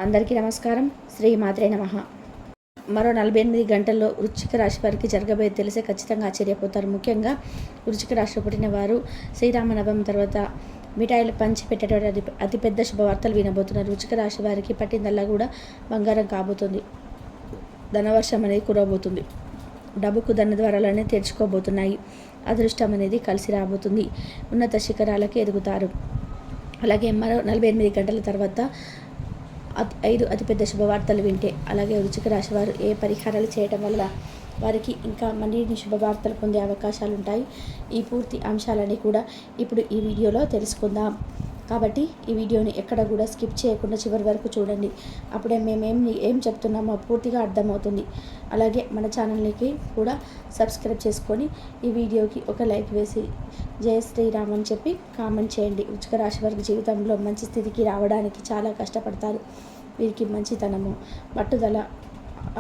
అందరికీ నమస్కారం. శ్రీ మాత్రే నమః. మరో 48 గంటల్లో వృశ్చిక రాశి వారికి జరగబోయేది తెలిసే ఖచ్చితంగా ఆశ్చర్యపోతారు. ముఖ్యంగా వృశ్చిక రాశిలో పుట్టిన వారు శ్రీరామనవమి తర్వాత మిఠాయిలు పంచి పెట్టేటువంటి అతిపెద్ద శుభవార్తలు వినబోతున్నారు. వృశ్చిక రాశి వారికి పట్టిందల్లా కూడా బంగారం కాబోతుంది. ధనవర్షం అనేది కురవబోతుంది. డబ్బుకు ధన ద్వారాలనే తెరుచుకోబోతున్నాయి. అదృష్టం అనేది కలిసి రాబోతుంది. ఉన్నత శిఖరాలకి ఎదుగుతారు. అలాగే మరో 48 గంటల తర్వాత 5 అతిపెద్ద శుభవార్తలు వింటే, అలాగే వృశ్చిక రాశి వారు ఏ పరిహారాలు చేయటం వల్ల వారికి ఇంకా మరిన్ని శుభవార్తలు పొందే అవకాశాలు ఉంటాయి. ఈ పూర్తి అంశాలని కూడా ఇప్పుడు ఈ వీడియోలో తెలుసుకుందాం. కాబట్టి ఈ వీడియోని ఎక్కడ కూడా స్కిప్ చేయకుండా చివరి వరకు చూడండి. అప్పుడే మేము ఏం చెప్తున్నామో పూర్తిగా అర్థమవుతుంది. అలాగే మన ఛానల్కి కూడా సబ్స్క్రైబ్ చేసుకొని ఈ వీడియోకి ఒక లైక్ వేసి జై శ్రీరామ్ అని చెప్పి కామెంట్ చేయండి. వృశ్చిక రాశి వారికి జీవితంలో మంచి స్థితికి రావడానికి చాలా కష్టపడతారు. వీరికి మంచితనము, పట్టుదల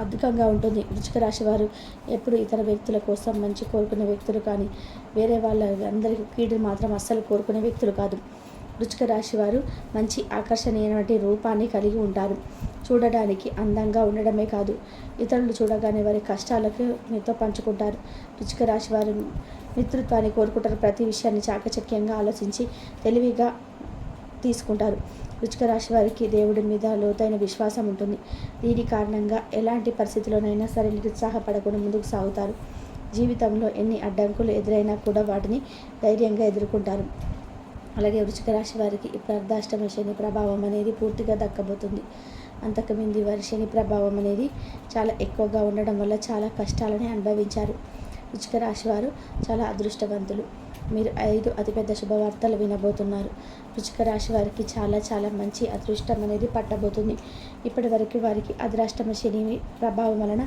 అధికంగా ఉంటుంది. వృశ్చిక రాశి వారు ఎప్పుడు ఇతర వ్యక్తుల కోసం మంచి కోరుకునే వ్యక్తులు కానీ వేరే వాళ్ళ అందరికీ కీడు మాత్రం అస్సలు కోరుకునే వ్యక్తులు కాదు. వృశ్చిక రాశి వారు మంచి ఆకర్షణీయమైన రూపాన్ని కలిగి ఉంటారు. చూడడానికి అందంగా ఉండడమే కాదు, ఇతరులు చూడగానే వారి కష్టాలకు మీతో పంచుకుంటారు. వృశ్చిక రాశి వారు మిత్రత్వాన్ని కోరుకుంటారు. ప్రతి విషయాన్ని చాకచక్యంగా ఆలోచించి తెలివిగా తీసుకుంటారు. వృశ్చిక రాశి వారికి దేవుడి మీద లోతైన విశ్వాసం ఉంటుంది. దీని కారణంగా ఎలాంటి పరిస్థితుల్లోనైనా సరే నిరుత్సాహపడకుండా ముందుకు సాగుతారు. జీవితంలో ఎన్ని అడ్డంకులు ఎదురైనా కూడా వాటిని ధైర్యంగా ఎదుర్కొంటారు. అలాగే వృశ్చిక రాశి వారికి ఇప్పుడు అర్ధాష్టమ శని ప్రభావం అనేది పూర్తిగా దక్కబోతుంది. అంతకుముందు వారి శని ప్రభావం అనేది చాలా ఎక్కువగా ఉండడం వల్ల చాలా కష్టాలని అనుభవించారు. వృశ్చిక రాశి వారు చాలా అదృష్టవంతులు. మీరు 5 అతిపెద్ద శుభవార్తలు వినబోతున్నారు. వృశ్చిక రాశి వారికి చాలా చాలా మంచి అదృష్టం అనేది పట్టబోతుంది. ఇప్పటి వరకు వారికి అర్ధాష్టమ శని ప్రభావం వలన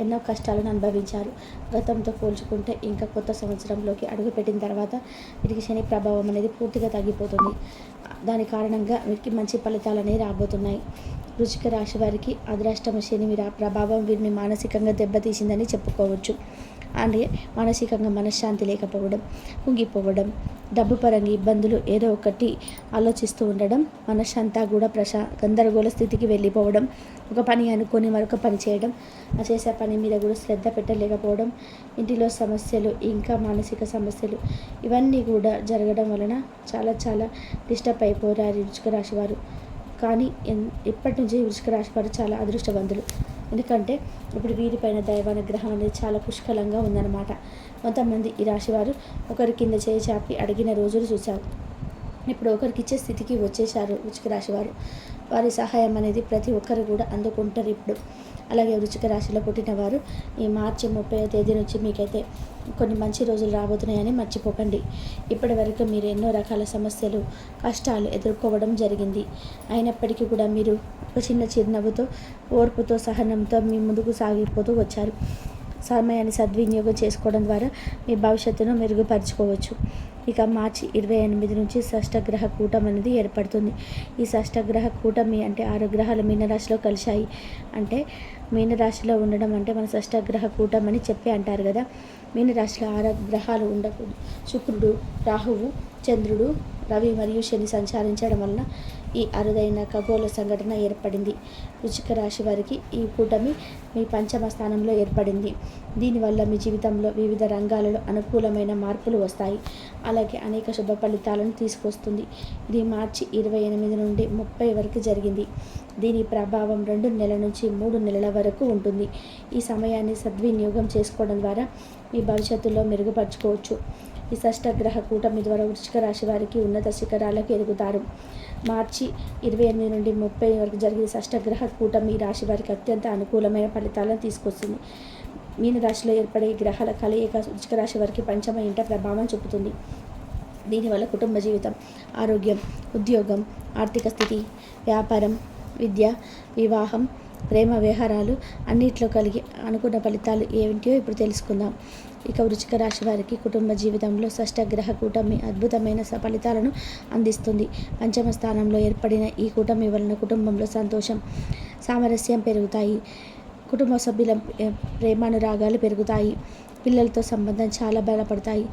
ఎన్నో కష్టాలను అనుభవించారు. గతంతో పోల్చుకుంటే ఇంకా కొత్త సంవత్సరంలోకి అడుగుపెట్టిన తర్వాత వీరికి శని ప్రభావం అనేది పూర్తిగా తగ్గిపోతుంది. దాని కారణంగా వీరికి మంచి ఫలితాలు అనేవి రాబోతున్నాయి. వృశ్చిక రాశి వారికి అర్ధాష్టమ శని ప్రభావం వీరిని మానసికంగా దెబ్బతీసిందని చెప్పుకోవచ్చు. అంటే మానసికంగా మనశ్శాంతి లేకపోవడం, కుంగిపోవడం, డబ్బు పరంగా ఇబ్బందులు, ఏదో ఒకటి ఆలోచిస్తూ ఉండడం, మనశ్శంతా కూడా గందరగోళ స్థితికి వెళ్ళిపోవడం, ఒక పని అనుకొని మరొక పని చేయడం, చేసే పని మీద కూడా శ్రద్ధ పెట్టలేకపోవడం, ఇంటిలో సమస్యలు, ఇంకా మానసిక సమస్యలు, ఇవన్నీ కూడా జరగడం వలన చాలా చాలా డిస్టర్బ్ అయిపోయారు వృశ్చిక రాశి వారు. కానీ ఇప్పటి నుంచి వృశ్చిక రాశి వారు చాలా అదృష్టవంతులు. ఎందుకంటే ఇప్పుడు వీరిపైన దైవానుగ్రహం అనేది చాలా పుష్కలంగా ఉందన్నమాట. కొంతమంది ఈ రాశివారు ఒకరి కింద చేయి చాపి అడిగిన రోజులు చూశారు. ఇప్పుడు ఒకరికి ఇచ్చే స్థితికి వచ్చేసారు వృశ్చిక రాశివారు. వారి సహాయం అనేది ప్రతి ఒక్కరు కూడా అందుకుంటారు ఇప్పుడు. అలాగే వృశ్చిక రాశిలో పుట్టిన వారు ఈ మార్చి 30వ తేదీ నుంచి మీకైతే కొన్ని మంచి రోజులు రాబోతున్నాయని మర్చిపోకండి. ఇప్పటి వరకు మీరు ఎన్నో రకాల సమస్యలు, కష్టాలు ఎదుర్కోవడం జరిగింది. అయినప్పటికీ కూడా మీరు ఒక చిన్న చిరునవ్వుతో, ఓర్పుతో, సహనంతో మీ ముందుకు సాగిపోతూ వచ్చారు. సమయాన్ని సద్వినియోగం చేసుకోవడం ద్వారా మీ భవిష్యత్తును మెరుగుపరుచుకోవచ్చు. ఇక మార్చి 28 నుంచి షష్టగ్రహ కూటమి అనేది ఏర్పడుతుంది. ఈ షష్టగ్రహ కూటమి అంటే 6 గ్రహాలు మీనరాశిలో కలిశాయి. అంటే మీనరాశిలో ఉండడం అంటే మన షష్టగ్రహ కూటమి అని చెప్పి అంటారు కదా. మీనరాశిలో 6 గ్రహాలు ఉండకూడదు. శుక్రుడు, రాహువు, చంద్రుడు, రవి మరియు శని సంచారించడం వలన ఈ అరుదైన ఖగోళ సంఘటన ఏర్పడింది. వృశ్చిక రాశి వారికి ఈ కూటమి మీ పంచమ స్థానంలో ఏర్పడింది. దీనివల్ల మీ జీవితంలో వివిధ రంగాలలో అనుకూలమైన మార్పులు వస్తాయి. అలాగే అనేక శుభ ఫలితాలను తీసుకొస్తుంది. ఇది మార్చి 28 నుండి 30 వరకు జరిగింది. దీని ప్రభావం 2 నెలల నుంచి 3 నెలల వరకు ఉంటుంది. ఈ సమయాన్ని సద్వినియోగం చేసుకోవడం ద్వారా మీ భవిష్యత్తులో మెరుగుపరుచుకోవచ్చు. ఈ షష్టగ్రహ కూటమి ద్వారా వృశ్చిక రాశి వారికి ఉన్నత శిఖరాలకు ఎదుగుతారు. మార్చి 28 నుండి 30 వరకు జరిగే షష్టగ్రహ కూటమి ఈ రాశి వారికి అత్యంత అనుకూలమైన ఫలితాలను తీసుకొస్తుంది. మీన రాశిలో ఏర్పడే గ్రహాల కలయిక వృశ్చిక రాశి వారికి పంచమ ఇంట ప్రభావం చూపుతుంది. దీనివల్ల కుటుంబ జీవితం, ఆరోగ్యం, ఉద్యోగం, ఆర్థిక స్థితి, వ్యాపారం, విద్య, వివాహం, ప్రేమ వ్యవహారాలు అన్నిట్లో కలిగి అనుకున్న ఫలితాలు ఏమిటో ఇప్పుడు తెలుసుకుందాం. ఇక వృశ్చిక రాశి వారికి కుటుంబ జీవితంలో షష్టగ్రహ కూటమి అద్భుతమైన ఫలితాలను అందిస్తుంది. పంచమ స్థానంలో ఏర్పడిన ఈ కూటమి వలన కుటుంబంలో సంతోషం, సామరస్యం పెరుగుతాయి. కుటుంబ సభ్యుల ప్రేమానురాగాలు పెరుగుతాయి. పిల్లలతో సంబంధం చాలా బలపడతాయి.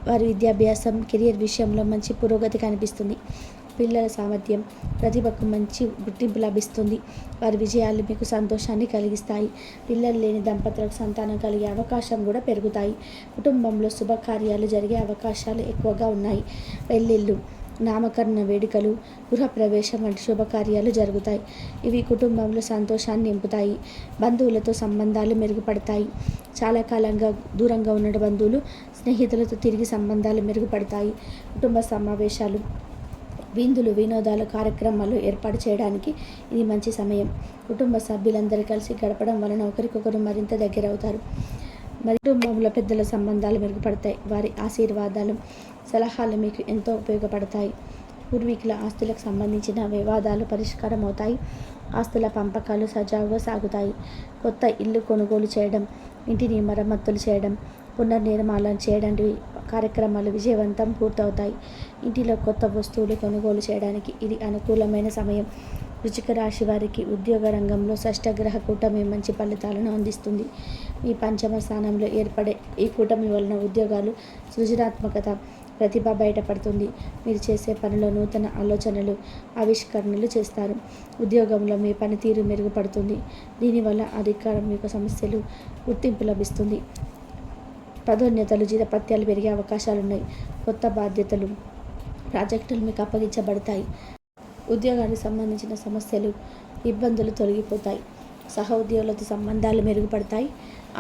వారి విద్యాభ్యాసం, కెరియర్ విషయంలో మంచి పురోగతి కనిపిస్తుంది. పిల్లల సామర్థ్యం, ప్రతిభకు మంచి గుర్తింపు లభిస్తుంది. వారి విజయాలు మీకు సంతోషాన్ని కలిగిస్తాయి. పిల్లలు లేని దంపతులకు సంతానం కలిగే అవకాశం కూడా పెరుగుతాయి. కుటుంబంలో శుభకార్యాలు జరిగే అవకాశాలు ఎక్కువగా ఉన్నాయి. పెళ్ళిళ్ళు, నామకరణ వేడుకలు, గృహప్రవేశం వంటి శుభకార్యాలు జరుగుతాయి. ఇవి కుటుంబంలో సంతోషాన్ని నింపుతాయి. బంధువులతో సంబంధాలు మెరుగుపడతాయి. చాలా కాలంగా దూరంగా ఉన్న బంధువులు, స్నేహితులతో తిరిగి సంబంధాలు మెరుగుపడతాయి. కుటుంబ సమావేశాలు, విందులు, వినోదాలు, కార్యక్రమాలు ఏర్పాటు చేయడానికి ఇది మంచి సమయం. కుటుంబ సభ్యులందరూ కలిసి గడపడం వలన ఒకరికొకరు మరింత దగ్గరవుతారు. మరి కుటుంబంలో పెద్దల సంబంధాలు మెరుగుపడతాయి. వారి ఆశీర్వాదాలు, సలహాలు మీకు ఎంతో ఉపయోగపడతాయి. పూర్వీకుల ఆస్తులకు సంబంధించిన వివాదాలు పరిష్కారం అవుతాయి. ఆస్తుల పంపకాలు సజావుగా సాగుతాయి. కొత్త ఇల్లు కొనుగోలు చేయడం, ఇంటిని మరమ్మతులు చేయడం, పునర్నిర్మాణం చేయడం కార్యక్రమాలు విజయవంతం పూర్తవుతాయి. ఇంటిలో కొత్త వస్తువులు కొనుగోలు చేయడానికి ఇది అనుకూలమైన సమయం. వృశ్చిక రాశి వారికి ఉద్యోగ రంగంలో షష్టగ్రహ కూటమి మంచి ఫలితాలను అందిస్తుంది. మీ పంచమ స్థానంలో ఏర్పడే ఈ కూటమి వలన ఉద్యోగాలు, సృజనాత్మకత, ప్రతిభ బయటపడుతుంది. మీరు చేసే పనిలో నూతన ఆలోచనలు, ఆవిష్కరణలు చేస్తారు. ఉద్యోగంలో మీ పనితీరు మెరుగుపడుతుంది. దీనివల్ల అధికారం యొక్క సమస్యలు గుర్తింపు లభిస్తుంది. పదోన్నతులు, జీతపత్యాలు పెరిగే అవకాశాలున్నాయి. కొత్త బాధ్యతలు, ప్రాజెక్టులు మీకు అప్పగించబడతాయి. ఉద్యోగానికి సంబంధించిన సమస్యలు, ఇబ్బందులు తొలగిపోతాయి. సహోద్యోగులతో సంబంధాలు మెరుగుపడతాయి.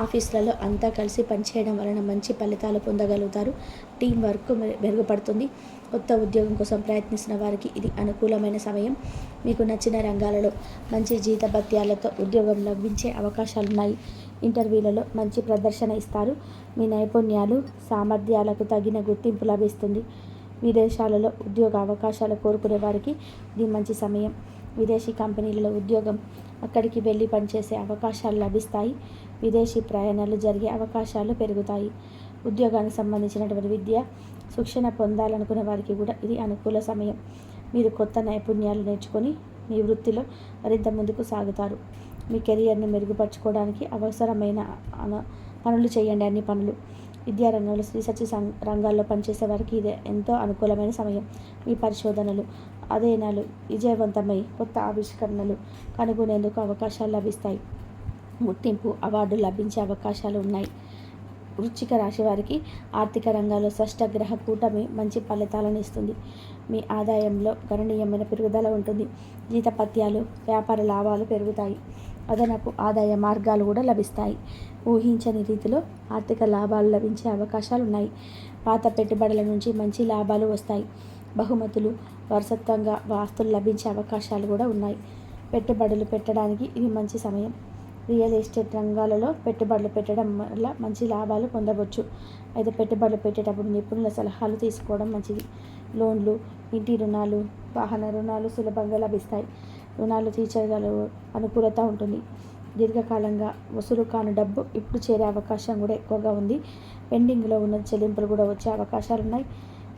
ఆఫీసులలో అంతా కలిసి పనిచేయడం వలన మంచి ఫలితాలు పొందగలుగుతారు. టీం వర్క్ మెరుగుపడుతుంది. కొత్త ఉద్యోగం కోసం ప్రయత్నిస్తున్న వారికి ఇది అనుకూలమైన సమయం. మీకు నచ్చిన రంగాలలో మంచి జీతభత్యాలతో ఉద్యోగం లభించే అవకాశాలున్నాయి. ఇంటర్వ్యూలలో మంచి ప్రదర్శన ఇస్తారు. మీ నైపుణ్యాలు, సామర్థ్యాలకు తగిన గుర్తింపు లభిస్తుంది. విదేశాలలో ఉద్యోగ అవకాశాలు కోరుకునే వారికి ఇది మంచి సమయం. విదేశీ కంపెనీలలో ఉద్యోగం, అక్కడికి వెళ్ళి పనిచేసే అవకాశాలు లభిస్తాయి. విదేశీ ప్రయాణాలు జరిగే అవకాశాలు పెరుగుతాయి. ఉద్యోగానికి సంబంధించినటువంటి విద్య, శిక్షణ పొందాలనుకునే వారికి కూడా ఇది అనుకూల సమయం. మీరు కొత్త నైపుణ్యాలు నేర్చుకొని మీ వృత్తిలో మరింత ముందుకు సాగుతారు. మీ కెరియర్ని మెరుగుపరచుకోవడానికి అవసరమైన పనులు చేయండి. అన్ని పనులు. విద్యారంగంలో, రీసెర్చ్ రంగాల్లో పనిచేసే వారికి ఇది ఎంతో అనుకూలమైన సమయం. మీ పరిశోధనలు, అధ్యయనాలు విజయవంతమై కొత్త ఆవిష్కరణలు కనుగొనేందుకు అవకాశాలు లభిస్తాయి. గుర్తింపు, అవార్డు లభించే అవకాశాలు ఉన్నాయి. వృశ్చిక రాశి వారికి ఆర్థిక రంగాల్లో షష్టగ్రహ కూటమి మంచి ఫలితాలను ఇస్తుంది. మీ ఆదాయంలో గణనీయమైన పెరుగుదల ఉంటుంది. జీతపత్యాలు, వ్యాపార లాభాలు పెరుగుతాయి. అదనపు ఆదాయ మార్గాలు కూడా లభిస్తాయి. ఊహించని రీతిలో ఆర్థిక లాభాలు లభించే అవకాశాలు ఉన్నాయి. పాత పెట్టుబడుల నుంచి మంచి లాభాలు వస్తాయి. బహుమతులు, వారసత్వంగా ఆస్తులు లభించే అవకాశాలు కూడా ఉన్నాయి. పెట్టుబడులు పెట్టడానికి ఇది మంచి సమయం. రియల్ ఎస్టేట్ రంగాలలో పెట్టుబడులు పెట్టడం వల్ల మంచి లాభాలు పొందవచ్చు. అయితే పెట్టుబడులు పెట్టేటప్పుడు నిపుణుల సలహాలు తీసుకోవడం మంచిది. లోన్లు, ఇంటి రుణాలు, వాహన రుణాలు సులభంగా లభిస్తాయి. రుణాలు తీర్చగల అనుకూలత ఉంటుంది. దీర్ఘకాలంగా వసూలు కాని డబ్బు ఇప్పుడు చేరే అవకాశం కూడా ఎక్కువగా ఉంది. పెండింగ్లో ఉన్న చెల్లింపులు కూడా వచ్చే అవకాశాలు ఉన్నాయి.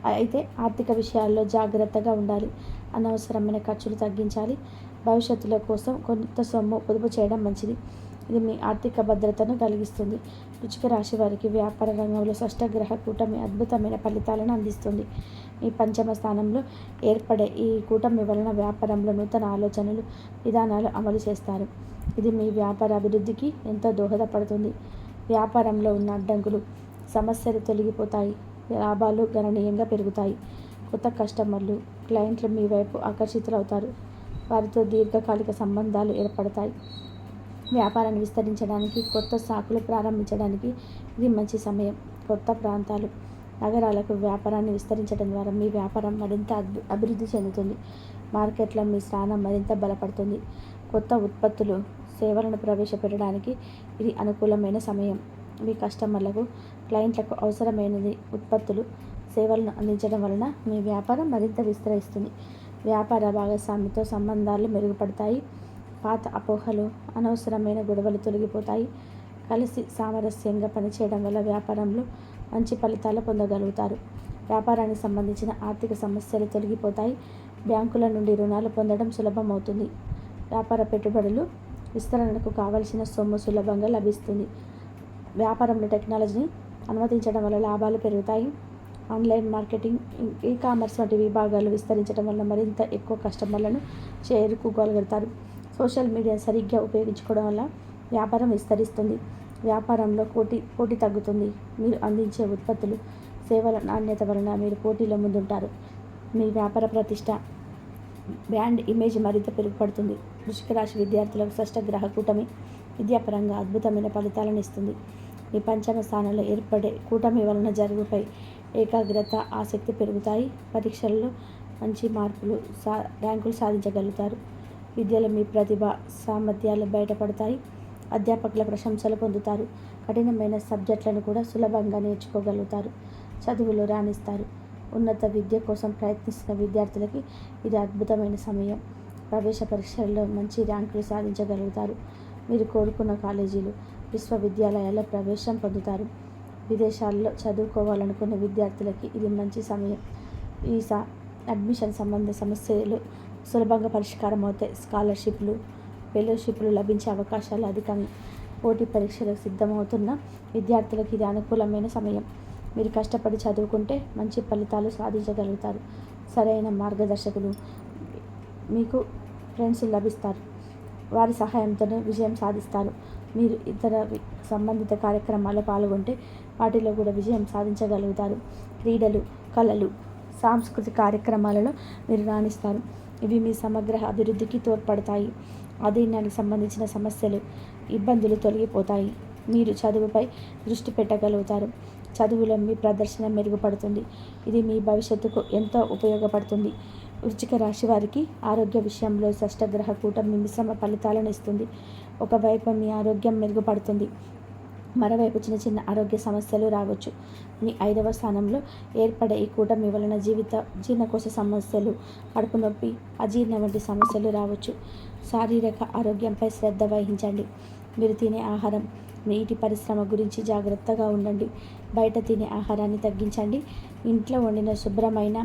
అయితే ఆర్థిక విషయాల్లో జాగ్రత్తగా ఉండాలి. అనవసరమైన ఖర్చులు తగ్గించాలి. భవిష్యత్తులో కోసం కొంత సొమ్ము పొదుపు చేయడం మంచిది. ఇది మీ ఆర్థిక భద్రతను కలిగిస్తుంది. వృశ్చిక రాశి వారికి వ్యాపార రంగంలో షష్టగ్రహ కూటమి అద్భుతమైన ఫలితాలను అందిస్తుంది. మీ పంచమ స్థానంలో ఏర్పడే ఈ కూటమి వలన వ్యాపారంలో నూతన ఆలోచనలు, విధానాలు అమలు చేస్తారు. ఇది మీ వ్యాపార అభివృద్ధికి ఎంతో దోహదపడుతుంది. వ్యాపారంలో ఉన్న అడ్డంకులు, సమస్యలు తొలగిపోతాయి. లాభాలు గణనీయంగా పెరుగుతాయి. కొత్త కస్టమర్లు, క్లయింట్లు మీ వైపు ఆకర్షితులవుతారు. వారితో దీర్ఘకాలిక సంబంధాలు ఏర్పడతాయి. వ్యాపారాన్ని విస్తరించడానికి, కొత్త శాఖలు ప్రారంభించడానికి ఇది మంచి సమయం. కొత్త ప్రాంతాలు, నగరాలకు వ్యాపారాన్ని విస్తరించడం ద్వారా మీ వ్యాపారం మరింత అభివృద్ధి చెందుతుంది. మార్కెట్లో మీ స్థానం మరింత బలపడుతుంది. కొత్త ఉత్పత్తులు, సేవలను ప్రవేశపెట్టడానికి ఇది అనుకూలమైన సమయం. మీ కస్టమర్లకు, క్లయింట్లకు అవసరమైనది ఉత్పత్తులు, సేవలను అందించడం వలన మీ వ్యాపారం మరింత విస్తరిస్తుంది. వ్యాపార భాగస్వామితో సంబంధాలు మెరుగుపడతాయి. పాత అపోహలు, అనవసరమైన గొడవలు తొలగిపోతాయి. కలిసి సామరస్యంగా పనిచేయడం వల్ల వ్యాపారంలో మంచి ఫలితాలు పొందగలుగుతారు. వ్యాపారానికి సంబంధించిన ఆర్థిక సమస్యలు తొలగిపోతాయి. బ్యాంకుల నుండి రుణాలు పొందడం సులభమవుతుంది. వ్యాపార పెట్టుబడులు విస్తరణకు కావలసిన సొమ్ము సులభంగా లభిస్తుంది. వ్యాపారంలో టెక్నాలజీని అనుమతించడం వల్ల లాభాలు పెరుగుతాయి. ఆన్లైన్ మార్కెటింగ్, ఈ కామర్స్ వంటి విభాగాలు విస్తరించడం వల్ల మరింత ఎక్కువ కస్టమర్లను చేరుకోగలుగుతారు. సోషల్ మీడియా సరిగ్గా ఉపయోగించుకోవడం వల్ల వ్యాపారం విస్తరిస్తుంది. వ్యాపారంలో పోటీ తగ్గుతుంది. మీరు అందించే ఉత్పత్తులు, సేవల నాణ్యత వలన మీరు పోటీలో ముందుంటారు. మీ వ్యాపార ప్రతిష్ట, బ్రాండ్ ఇమేజ్ మరింత పెరుగుపడుతుంది. వృశ్చిక రాశి విద్యార్థులకు షష్టగ్రహ కూటమి విద్యాపరంగా అద్భుతమైన ఫలితాలను ఇస్తుంది. మీ పంచమ స్థానంలో ఏర్పడే కూటమి వలన జరుగుపై ఏకాగ్రత, ఆసక్తి పెరుగుతాయి. పరీక్షల్లో మంచి ర్యాంకులు సాధించగలుగుతారు. విద్యలో మీ ప్రతిభ, సామర్థ్యాలు బయటపడతాయి. అధ్యాపకుల ప్రశంసలు పొందుతారు. కఠినమైన సబ్జెక్టులను కూడా సులభంగా నేర్చుకోగలుగుతారు. చదువులో రాణిస్తారు. ఉన్నత విద్య కోసం ప్రయత్నిస్తున్న విద్యార్థులకి ఇది అద్భుతమైన సమయం. ప్రవేశ పరీక్షల్లో మంచి ర్యాంకులు సాధించగలుగుతారు. మీరు కోరుకున్న కాలేజీలు, విశ్వవిద్యాలయాల్లో ప్రవేశం పొందుతారు. విదేశాల్లో చదువుకోవాలనుకున్న విద్యార్థులకి ఇది మంచి సమయం. వీసా, అడ్మిషన్ సంబంధ సమస్యలు సులభంగా పరిష్కారం అవుతాయి. స్కాలర్షిప్లు, ఫెలోషిప్లు లభించే అవకాశాలు అధికంగా. పోటీ పరీక్షలకు సిద్ధమవుతున్న విద్యార్థులకు ఇది అనుకూలమైన సమయం. మీరు కష్టపడి చదువుకుంటే మంచి ఫలితాలు సాధించగలుగుతారు. సరైన మార్గదర్శకులు మీకు ఫ్రెండ్స్ లభిస్తారు. వారి సహాయంతోనే విజయం సాధిస్తారు. మీరు ఇతర సంబంధిత కార్యక్రమాల్లో పాల్గొంటే వాటిలో కూడా విజయం సాధించగలుగుతారు. క్రీడలు, కళలు, సాంస్కృతిక కార్యక్రమాలలో మీరు రాణిస్తారు. ఇవి మీ సమగ్ర అభివృద్ధికి తోడ్పడతాయి. అధీనానికి సంబంధించిన సమస్యలు, ఇబ్బందులు తొలగిపోతాయి. మీరు చదువుపై దృష్టి పెట్టగలుగుతారు. చదువులో మీ ప్రదర్శన మెరుగుపడుతుంది. ఇది మీ భవిష్యత్తుకు ఎంతో ఉపయోగపడుతుంది. వృశ్చిక రాశి వారికి ఆరోగ్య విషయంలో షష్టగ్రహ కూటమి మిశ్రమ ఫలితాలను ఇస్తుంది. ఒకవైపు మీ ఆరోగ్యం మెరుగుపడుతుంది, మరోవైపు చిన్న చిన్న ఆరోగ్య సమస్యలు రావచ్చు. మీ 5వ స్థానంలో ఏర్పడే ఈ కూటమి వలన జీర్ణకోశ సమస్యలు, కడుపు నొప్పి, అజీర్ణ వంటి సమస్యలు రావచ్చు. శారీరక ఆరోగ్యంపై శ్రద్ధ వహించండి. మీరు తినే ఆహారం, నీటి పరిశ్రమ గురించి జాగ్రత్తగా ఉండండి. బయట తినే ఆహారాన్ని తగ్గించండి. ఇంట్లో వండిన శుభ్రమైన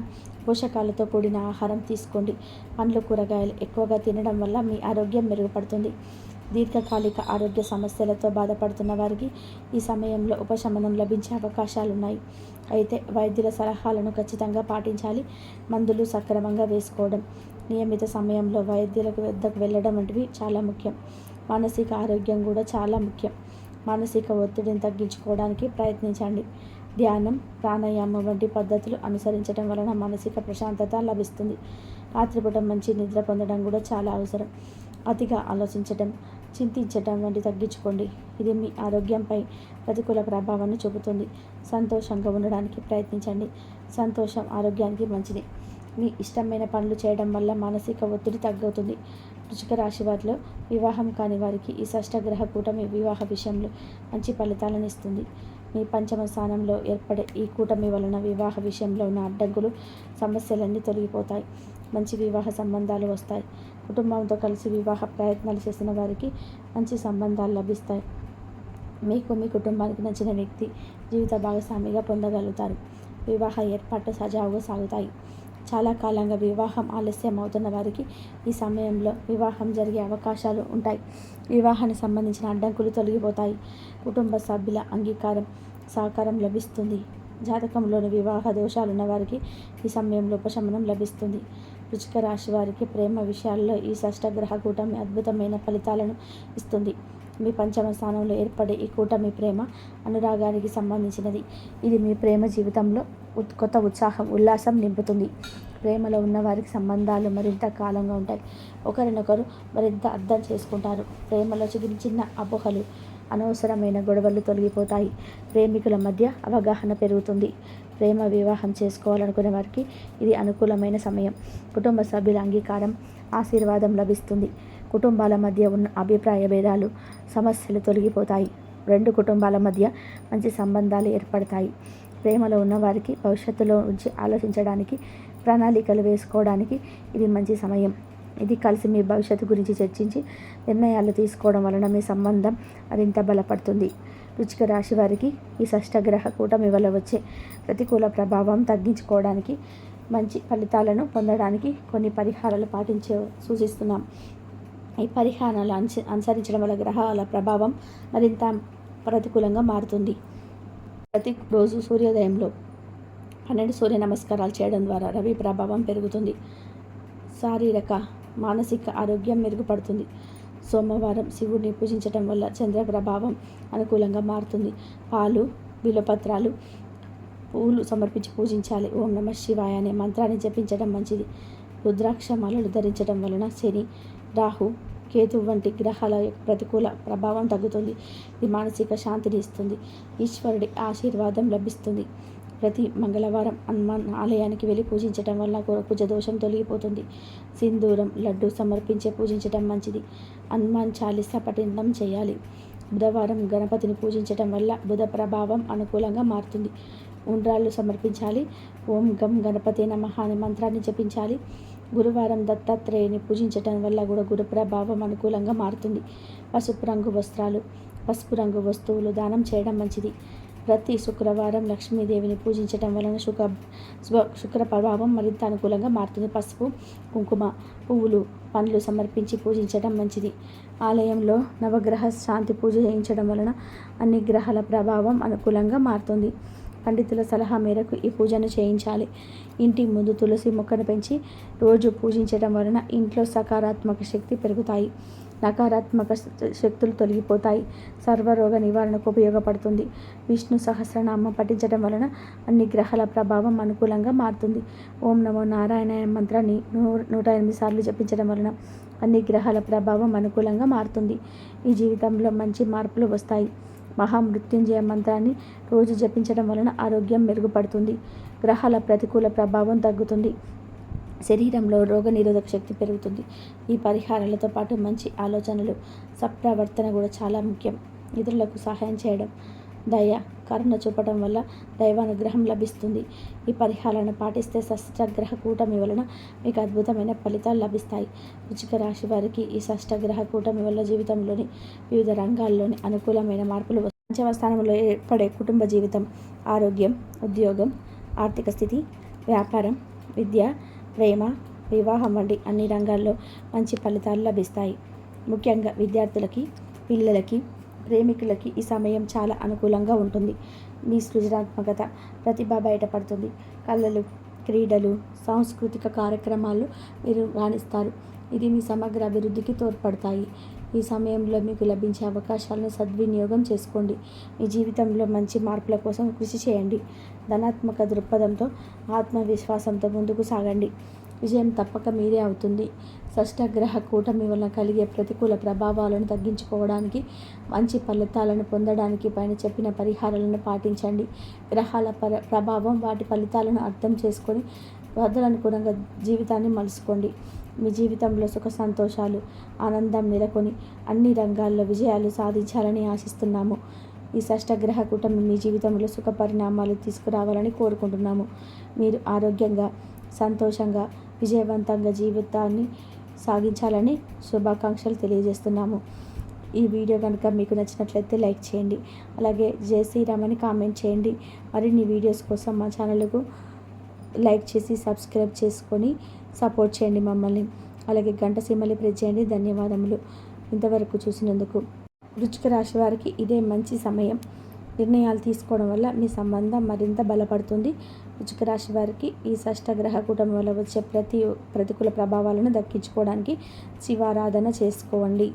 పోషకాలతో కూడిన ఆహారం తీసుకోండి. పండ్లు, కూరగాయలు ఎక్కువగా తినడం వల్ల మీ ఆరోగ్యం మెరుగుపడుతుంది. దీర్ఘకాలిక ఆరోగ్య సమస్యలతో బాధపడుతున్న వారికి ఈ సమయంలో ఉపశమనం లభించే అవకాశాలున్నాయి. అయితే వైద్యుల సలహాలను ఖచ్చితంగా పాటించాలి. మందులు సక్రమంగా వేసుకోవడం, నియమిత సమయంలో వైద్యుల వద్దకు వెళ్ళడం వంటివి చాలా ముఖ్యం. మానసిక ఆరోగ్యం కూడా చాలా ముఖ్యం. మానసిక ఒత్తిడిని తగ్గించుకోవడానికి ప్రయత్నించండి. ధ్యానం, ప్రాణాయామం వంటి పద్ధతులు అనుసరించడం వలన మానసిక ప్రశాంతత లభిస్తుంది. రాత్రిపూట మంచి నిద్ర పొందడం కూడా చాలా అవసరం. అతిగా ఆలోచించడం, చింతించడం వంటి తగ్గించుకోండి. ఇది మీ ఆరోగ్యంపై ప్రతికూల ప్రభావాన్ని చూపుతుంది. సంతోషంగా ఉండడానికి ప్రయత్నించండి. సంతోషం ఆరోగ్యానికి మంచిది. మీ ఇష్టమైన పనులు చేయడం వల్ల మానసిక ఒత్తిడి తగ్గుతుంది. వృశ్చిక రాశి వారిలో వివాహం కాని వారికి ఈ షష్టగ్రహ కూటమి వివాహ విషయంలో మంచి ఫలితాలను ఇస్తుంది. మీ పంచమ స్థానంలో ఏర్పడే ఈ కూటమి వలన వివాహ విషయంలో ఉన్న అడ్డంకులు, సమస్యలన్నీ తొలగిపోతాయి. మంచి వివాహ సంబంధాలు వస్తాయి. కుటుంబంతో కలిసి వివాహ ప్రయత్నాలు చేసిన వారికి మంచి సంబంధాలు లభిస్తాయి. మీకు మీ కుటుంబానికి నచ్చిన వ్యక్తి జీవిత భాగస్వామిగా పొందగలుగుతారు. వివాహ ఏర్పాట్లు సజావుగా సాగుతాయి. చాలా కాలంగా వివాహం ఆలస్యం అవుతున్న వారికి ఈ సమయంలో వివాహం జరిగే అవకాశాలు ఉంటాయి. వివాహానికి సంబంధించిన అడ్డంకులు తొలగిపోతాయి. కుటుంబ సభ్యుల అంగీకారం, సహకారం లభిస్తుంది. జాతకంలోని వివాహ దోషాలున్న వారికి ఈ సమయంలో ఉపశమనం లభిస్తుంది. వృశ్చిక రాశి వారికి ప్రేమ విషయాల్లో ఈ షష్టగ్రహ కూటమి అద్భుతమైన ఫలితాలను ఇస్తుంది. మీ పంచమ స్థానంలో ఏర్పడే ఈ కూటమి ప్రేమ, అనురాగానికి సంబంధించినది. ఇది మీ ప్రేమ జీవితంలో కొత్త ఉత్సాహం, ఉల్లాసం నింపుతుంది. ప్రేమలో ఉన్నవారికి సంబంధాలు మరింత కాలంగా ఉంటాయి. ఒకరినొకరు మరింత అర్థం చేసుకుంటారు. ప్రేమలో చిన్న అపోహలు, అనవసరమైన గొడవలు తొలగిపోతాయి. ప్రేమికుల మధ్య అవగాహన పెరుగుతుంది. ప్రేమ వివాహం చేసుకోవాలనుకునే వారికి ఇది అనుకూలమైన సమయం. కుటుంబ సభ్యుల అంగీకారం, ఆశీర్వాదం లభిస్తుంది. కుటుంబాల మధ్య ఉన్న అభిప్రాయ భేదాలు, సమస్యలు తొలగిపోతాయి. 2 కుటుంబాల మధ్య మంచి సంబంధాలు ఏర్పడతాయి. ప్రేమలో ఉన్నవారికి భవిష్యత్తులో నుంచి ఆలోచించడానికి, ప్రణాళికలు వేసుకోవడానికి ఇది మంచి సమయం. ఇది కలిసి మీ భవిష్యత్తు గురించి చర్చించి నిర్ణయాలు తీసుకోవడం వలన మీ సంబంధం మరింత బలపడుతుంది. వృశ్చిక రాశి వారికి ఈ షష్టగ్రహ కూటమి వల్ల వచ్చే ప్రతికూల ప్రభావం తగ్గించుకోవడానికి, మంచి ఫలితాలను పొందడానికి కొన్ని పరిహారాలు సూచిస్తున్నాం. ఈ పరిహారాలు అనుసరించడం వల్ల గ్రహాల ప్రభావం మరింత ప్రతికూలంగా మారుతుంది. ప్రతిరోజు సూర్యోదయంలో 12 సూర్య నమస్కారాలు చేయడం ద్వారా రవి ప్రభావం పెరుగుతుంది. శారీరక మానసిక ఆరోగ్యం మెరుగుపడుతుంది. సోమవారం శివుడిని పూజించడం వల్ల చంద్ర ప్రభావం అనుకూలంగా మారుతుంది. పాలు, బిల్వపత్రాలు, పూలు సమర్పించి పూజించాలి. ఓం నమ శివాయ అనే మంత్రాన్ని జపించడం మంచిది. రుద్రాక్ష మాలలు ధరించడం వలన శని, రాహు, కేతు వంటి గ్రహాల ప్రతికూల ప్రభావం తగ్గుతుంది. ఇది మానసిక శాంతిని ఇస్తుంది. ఈశ్వరుడి ఆశీర్వాదం లభిస్తుంది. ప్రతి మంగళవారం హనుమాన్ ఆలయానికి వెళ్ళి పూజించడం వల్ల కుజ దోషం తొలగిపోతుంది. సింధూరం, లడ్డు సమర్పించే పూజించడం మంచిది. హనుమాన్ చాలీసా పఠనం చేయాలి. బుధవారం గణపతిని పూజించడం వల్ల బుధ ప్రభావం అనుకూలంగా మారుతుంది. ఉండ్రాళ్ళు సమర్పించాలి. ఓం గం గణపతి నమః అనే మంత్రాన్ని జపించాలి. గురువారం దత్తాత్రేయుని పూజించడం వల్ల కూడా గురు ప్రభావం అనుకూలంగా మారుతుంది. పసుపు రంగు వస్త్రాలు, పసుపు రంగు వస్తువులు దానం చేయడం మంచిది. ప్రతి శుక్రవారం లక్ష్మీదేవిని పూజించడం వలన శుక్ర ప్రభావం మరింత అనుకూలంగా మారుతుంది. పసుపు, కుంకుమ, పువ్వులు, పండ్లు సమర్పించి పూజించడం మంచిది. ఆలయంలో నవగ్రహ శాంతి పూజ చేయించడం వలన అన్ని గ్రహాల ప్రభావం అనుకూలంగా మారుతుంది. పండితుల సలహా మేరకు ఈ పూజను చేయించాలి. ఇంటి ముందు తులసి మొక్కను పెంచి రోజు పూజించడం వలన ఇంట్లో సకారాత్మక శక్తి పెరుగుతాయి. నకారాత్మక శక్తులు తొలగిపోతాయి. సర్వరోగ నివారణకు ఉపయోగపడుతుంది. విష్ణు సహస్రనామం పఠించడం వలన అన్ని గ్రహాల ప్రభావం అనుకూలంగా మారుతుంది. ఓం నమో నారాయణ మంత్రాన్ని 108 సార్లు జపించడం వలన అన్ని గ్రహాల ప్రభావం అనుకూలంగా మారుతుంది. ఈ జీవితంలో మంచి మార్పులు వస్తాయి. మహామృత్యుంజయ మంత్రాన్ని రోజు జపించడం వలన ఆరోగ్యం మెరుగుపడుతుంది. గ్రహాల ప్రతికూల ప్రభావం తగ్గుతుంది. శరీరంలో రోగనిరోధక శక్తి పెరుగుతుంది. ఈ పరిహారాలతో పాటు మంచి ఆలోచనలు, సత్ప్రవర్తన కూడా చాలా ముఖ్యం. ఇతరులకు సహాయం చేయడం, దయ, కరుణ చూపడం వల్ల దైవానుగ్రహం లభిస్తుంది. ఈ పరిహారాలను పాటిస్తే షష్టగ్రహ కూటమి వలన మీకు అద్భుతమైన ఫలితాలు లభిస్తాయి. వృశ్చిక రాశి వారికి ఈ షష్టగ్రహ కూటమి వల్ల జీవితంలోని వివిధ రంగాల్లోని అనుకూలమైన మార్పులు వస్తాయి. 5వ స్థానంలో ఏర్పడే కుటుంబ జీవితం, ఆరోగ్యం, ఉద్యోగం, ఆర్థిక స్థితి, వ్యాపారం, విద్య, ప్రేమ, వివాహం వంటి అన్ని రంగాల్లో మంచి ఫలితాలు లభిస్తాయి. ముఖ్యంగా విద్యార్థులకి, పిల్లలకి, ప్రేమికులకి ఈ సమయం చాలా అనుకూలంగా ఉంటుంది. మీ సృజనాత్మకత, ప్రతిభ బయటపడుతుంది. కళలు, క్రీడలు, సాంస్కృతిక కార్యక్రమాలు మీరు రాణిస్తారు. ఇది మీ సమగ్ర అభివృద్ధికి తోడ్పడతాయి. ఈ సమయంలో మీకు లభించే అవకాశాలను సద్వినియోగం చేసుకోండి. మీ జీవితంలో మంచి మార్పుల కోసం కృషి చేయండి. ధనాత్మక దృక్పథంతో, ఆత్మవిశ్వాసంతో ముందుకు సాగండి. విజయం తప్పక మీరే అవుతుంది. షష్టగ్రహ కూటమి వలన కలిగే ప్రతికూల ప్రభావాలను తగ్గించుకోవడానికి, మంచి ఫలితాలను పొందడానికి పైన చెప్పిన పరిహారాలను పాటించండి. గ్రహాల ప్రభావం, వాటి ఫలితాలను అర్థం చేసుకొని వదలనుగుణంగా జీవితాన్ని మలుచుకోండి. మీ జీవితంలో సుఖ సంతోషాలు, ఆనందం నెలకొని అన్ని రంగాల్లో విజయాలు సాధించాలని ఆశిస్తున్నాము. ఈ షష్టగ్రహ కూటమి మీ జీవితంలో సుఖ పరిణామాలు తీసుకురావాలని కోరుకుంటున్నాము. మీరు ఆరోగ్యంగా, సంతోషంగా, విజయవంతంగా జీవితాన్ని సాగించాలని శుభాకాంక్షలు తెలియజేస్తున్నాము. ఈ వీడియో కనుక మీకు నచ్చినట్లయితే లైక్ చేయండి. అలాగే జై శ్రీరామ్ అని కామెంట్ చేయండి. మరిన్ని వీడియోస్ కోసం మా ఛానల్కు లైక్ చేసి సబ్స్క్రైబ్ చేసుకొని సపోర్ట్ చేయండి మమ్మల్ని. అలాగే గంట సింబల్ని ప్రెస్ చేయండి. ధన్యవాదములు ఇంతవరకు చూసినందుకు. వృశ్చిక రాశి వారికి ఇదే మంచి సమయం. నిర్ణయాలు తీసుకోవడం వల్ల మీ సంబంధం మరింత బలపడుతుంది. వృశ్చిక రాశి వారికి ఈ షష్టగ్రహ కూటమి వల్ల వచ్చే ప్రతికూల ప్రభావాలను దక్కించుకోవడానికి శివారాధన చేసుకోండి.